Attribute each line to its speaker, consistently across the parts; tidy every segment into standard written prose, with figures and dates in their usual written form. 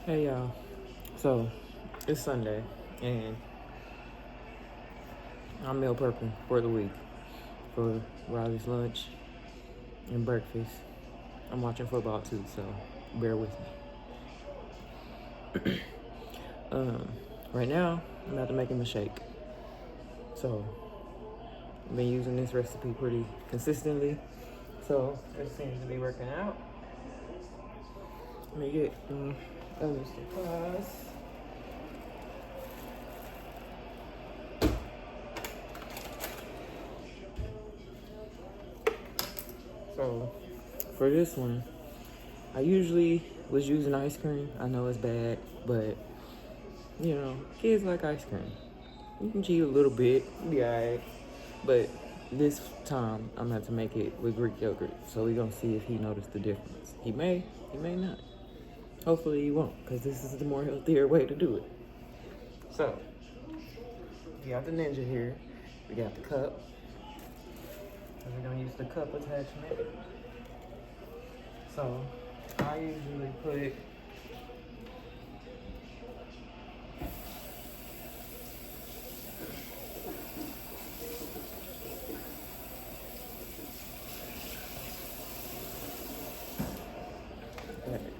Speaker 1: Hey y'all. So it's Sunday and I'm meal prepping for the week for Riley's lunch and breakfast. I'm watching football too, so bear with me. Right now I'm about to make him a shake. So I've been using this recipe pretty consistently. So it seems to be working out. Let me get other supplies. So for this one, I usually was using ice cream. I know it's bad, but you know, kids like ice cream. You can cheat a little bit, be alright. But this time I'm going to make it with Greek yogurt. So we're gonna see if he noticed the difference. He may not. Hopefully he won't, because this is the more healthier way to do it. So we got the Ninja here. We got the cup. And we're gonna use the cup attachment. So I usually put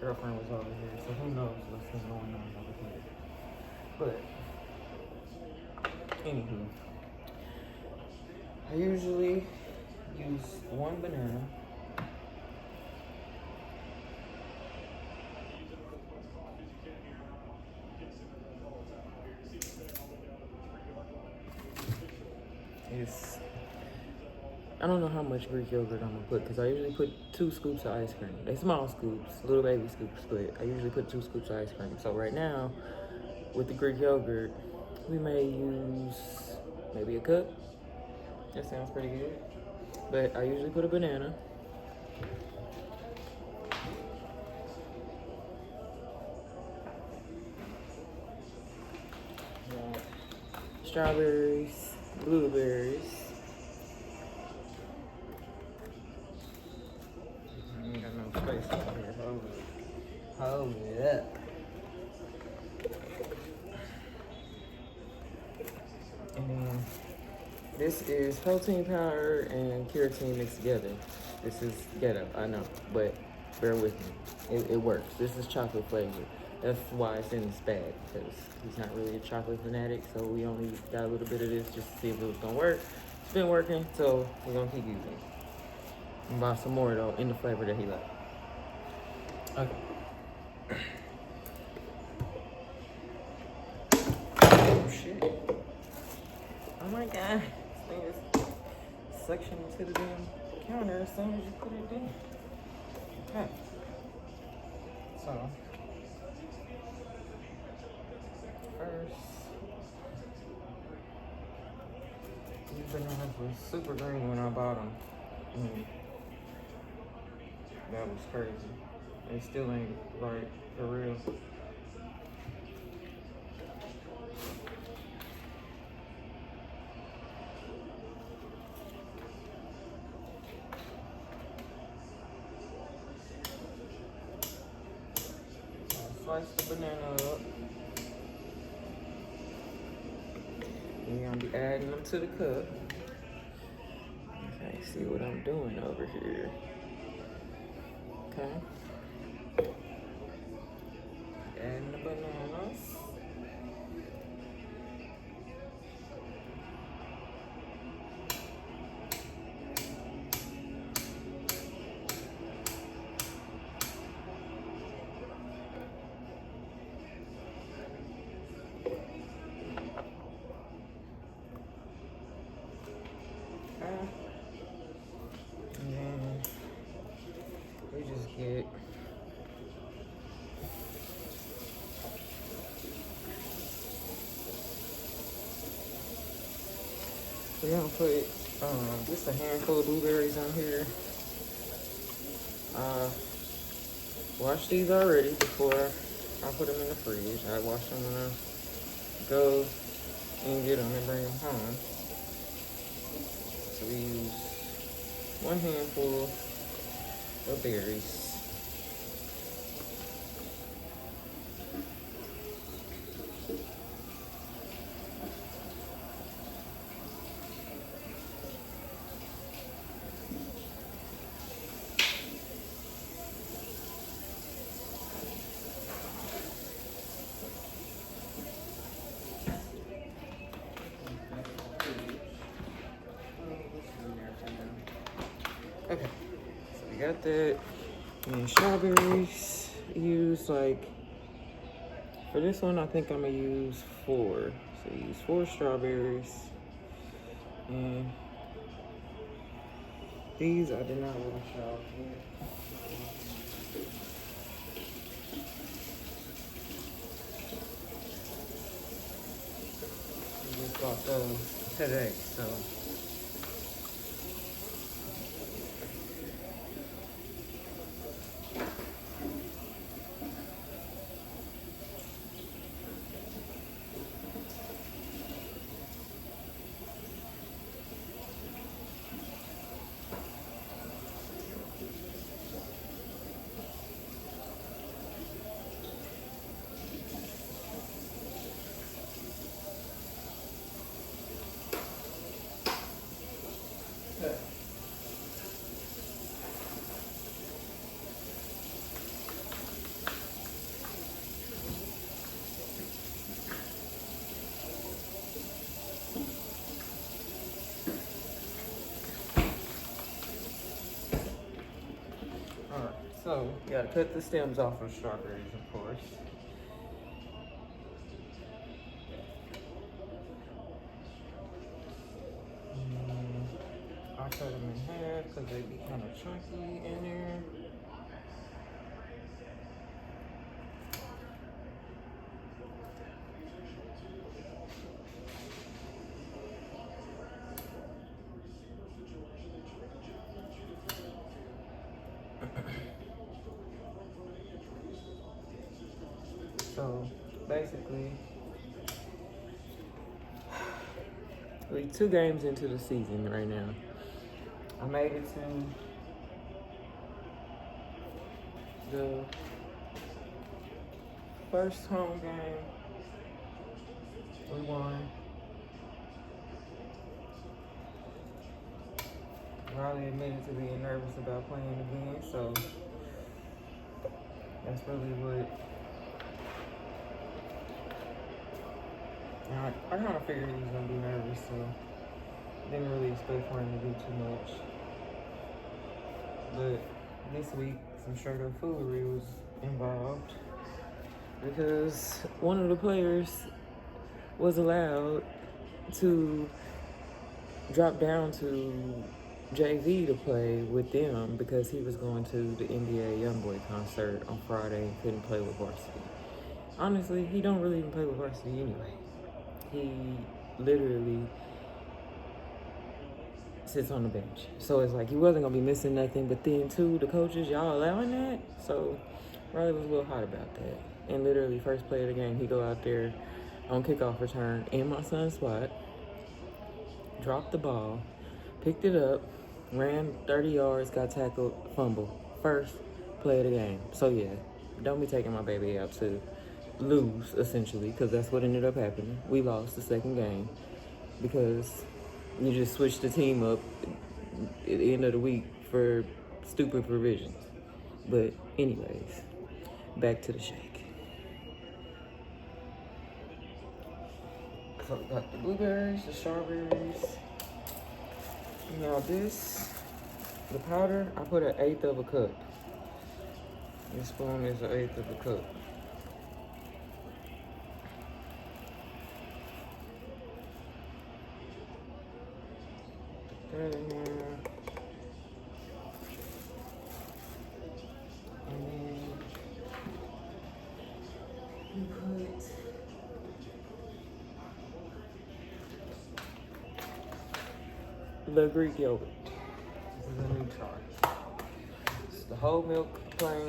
Speaker 1: girlfriend was over here, so who knows what's been going on over here. But anywho, I usually use one banana. I don't know how much Greek yogurt I'm gonna put because I usually put 2 scoops of ice cream. They're small scoops, little baby scoops, but I usually put 2 scoops of ice cream. So right now, with the Greek yogurt, we may use maybe a cup. That sounds pretty good. But I usually put a banana. Strawberries, blueberries. I ain't got no space over here. Hold it up. And then this is protein powder and creatine mixed together. This is ghetto, I know, but bear with me. It works. This is chocolate flavored. That's why it's in this bag, because he's not really a chocolate fanatic, so we only got a little bit of this just to see if it was gonna work. It's been working, so we're gonna keep using it. I'm gonna buy some more though, in the flavor that he likes. Okay. Oh shit. Oh my god. This thing is suctioning to the damn counter as soon as you put it in. Okay. So first, these bananas was super green when I bought them. That was crazy. They still ain't right for real. Slice the banana up. And I'm gonna be adding them to the cup. Okay, see what I'm doing over here. Okay. Adding the bananas. And then we just get we're gonna put just a handful of blueberries on here. Washed these already before I put them in the fridge. I washed them when I go and get them and bring them home. So we use 1 handful of berries. got that. And strawberries, use like, for this one, I think I'm gonna use 4. So use 4 strawberries. And these I did not wash out yet. I just bought those today, so. Alright, so you gotta cut the stems off of strawberries, of course. I cut them in half because they be kind of chunky in there. So basically, we're 2 games into the season right now. I made it to the first home game. We won. Riley admitted to being nervous about playing again, so that's really what I kind of figured he was gonna be nervous, so didn't really expect for him to do too much. But this week, some straight up foolery was involved because one of the players was allowed to drop down to JV to play with them because he was going to the NBA Youngboy concert on Friday and couldn't play with varsity. Honestly, he don't really even play with varsity anyway. He literally sits on the bench. So it's like he wasn't gonna be missing nothing, but then too, the coaches, y'all allowing that? So Riley was a little hot about that. And literally first play of the game, he go out there on kickoff return in my son's spot, dropped the ball, picked it up, ran 30 yards, got tackled, fumble. First play of the game. So yeah, don't be taking my baby out to lose, essentially, because that's what ended up happening. We lost the second game because you just switched the team up at the end of the week for stupid provisions. But anyways, back to the shake. So we got the blueberries, the strawberries. Now this, the powder, I put 1/8 of a cup. This spoon is 1/8 of a cup. Put that in there. And then you put the Greek yogurt. This is a new chart. It's the whole milk plain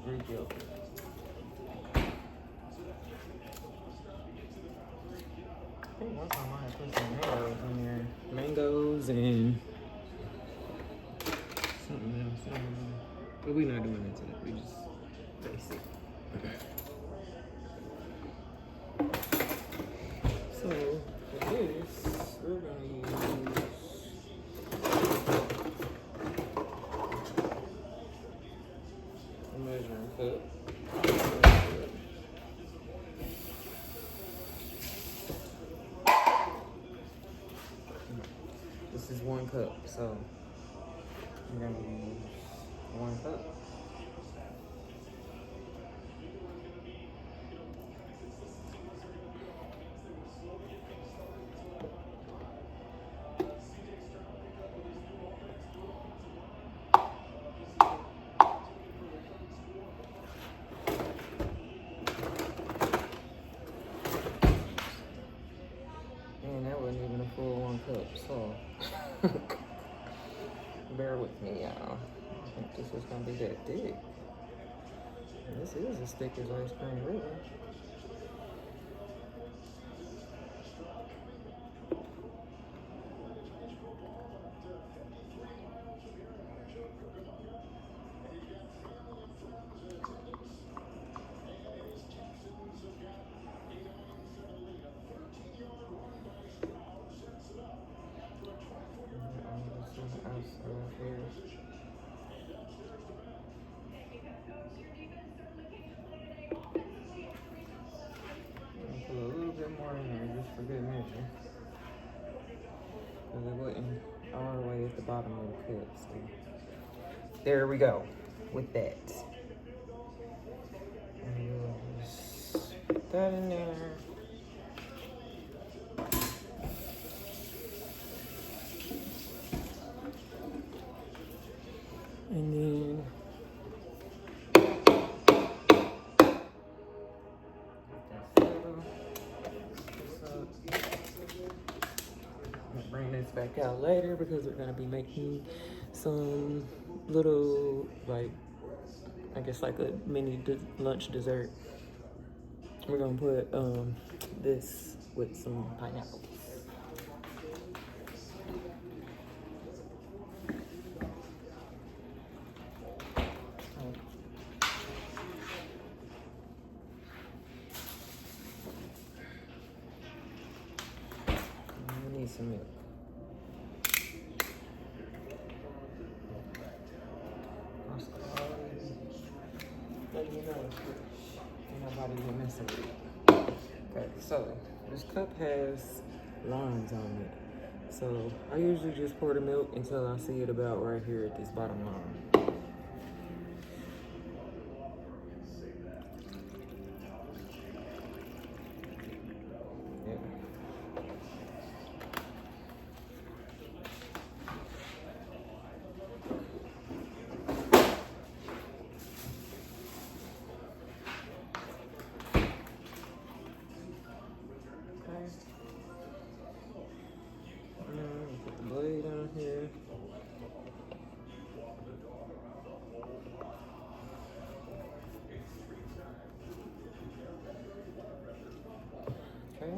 Speaker 1: Greek yogurt. I think one time I had put some mangoes in there. Mangoes and something else. I don't know. But we're not doing that today. We just basic. So for this, we're gonna use a measuring cup. This is 1 cup, so I'm gonna use 1 cup. And that wasn't even a full 1 cup, so bear with me, y'all. I think this is gonna be that thick. This is as thick as ice cream, really. Put a little bit more in there just for good measure. Because it wasn't all the way at the bottom of the cup. So there we go with that. And we'll just put that in there. And then bring this back out later because we're gonna be making some little, like, I guess like a mini lunch dessert. We're gonna put this with some pineapples. We need some milk. Let me know ain't nobody been messing with it. Okay, so this cup has lines on it. So I usually just pour the milk until I see it about right here at this bottom line. Put the blade on here. Okay.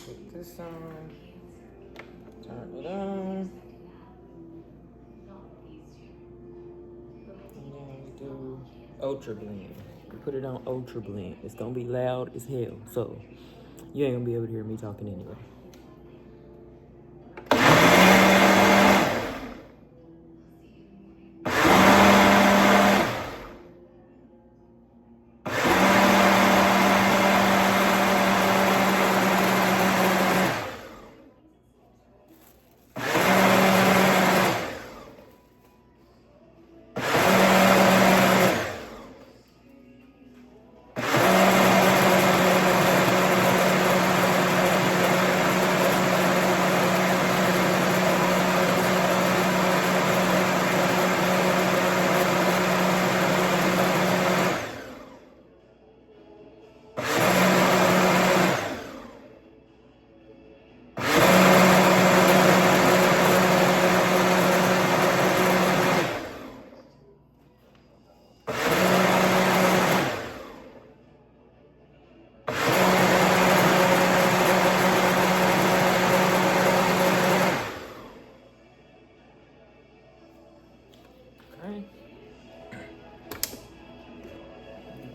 Speaker 1: Put this on. Turn it on. And then we do Ultra Blend. We put it on Ultra Blend. It's gonna be loud as hell, so you ain't gonna be able to hear me talking anyway.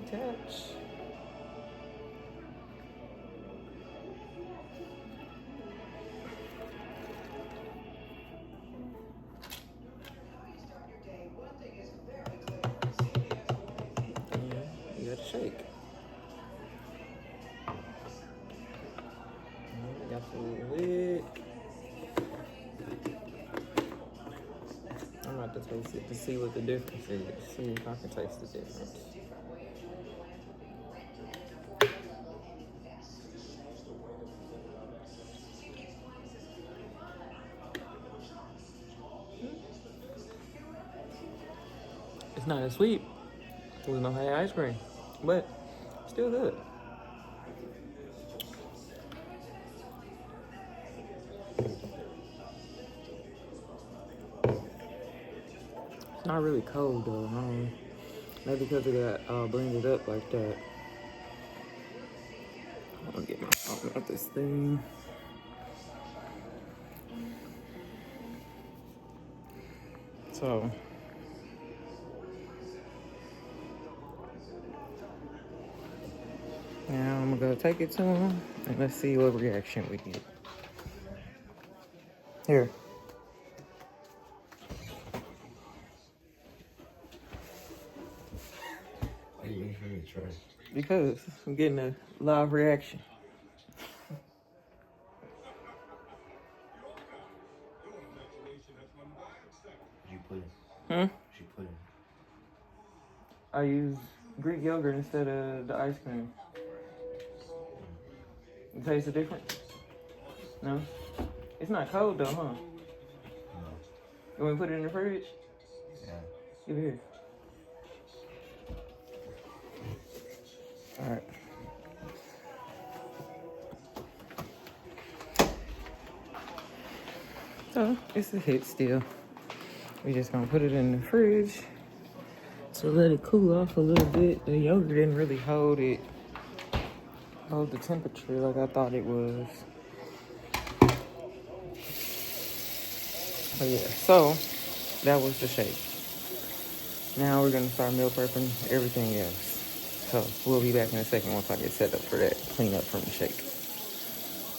Speaker 1: Attach. And you gotta shake. And we got the lid. to see what the difference is. See if I can taste the difference. It's not as sweet as no hay ice cream, but still good. It's not really cold though. Maybe because it got blended up like that. I'm gonna get my phone out this thing. So now I'm gonna go take it to him and let's see what reaction we get. Here.
Speaker 2: Why you ain't finna try?
Speaker 1: Because I'm getting a live reaction.
Speaker 2: You put it.
Speaker 1: Hmm?
Speaker 2: She put it.
Speaker 1: I use Greek yogurt instead of the ice cream. It tastes different? No? It's not cold though, huh?
Speaker 2: No.
Speaker 1: You want me to put it in the fridge?
Speaker 2: Yeah.
Speaker 1: Give it here. Alright. So, it's a hit still. We just gonna put it in the fridge to let it cool off a little bit. The yogurt didn't really hold the temperature like I thought it was. But yeah, so that was the shake. Now we're gonna start meal prepping everything else. So we'll be back in a second once I get set up for that cleanup from the shake.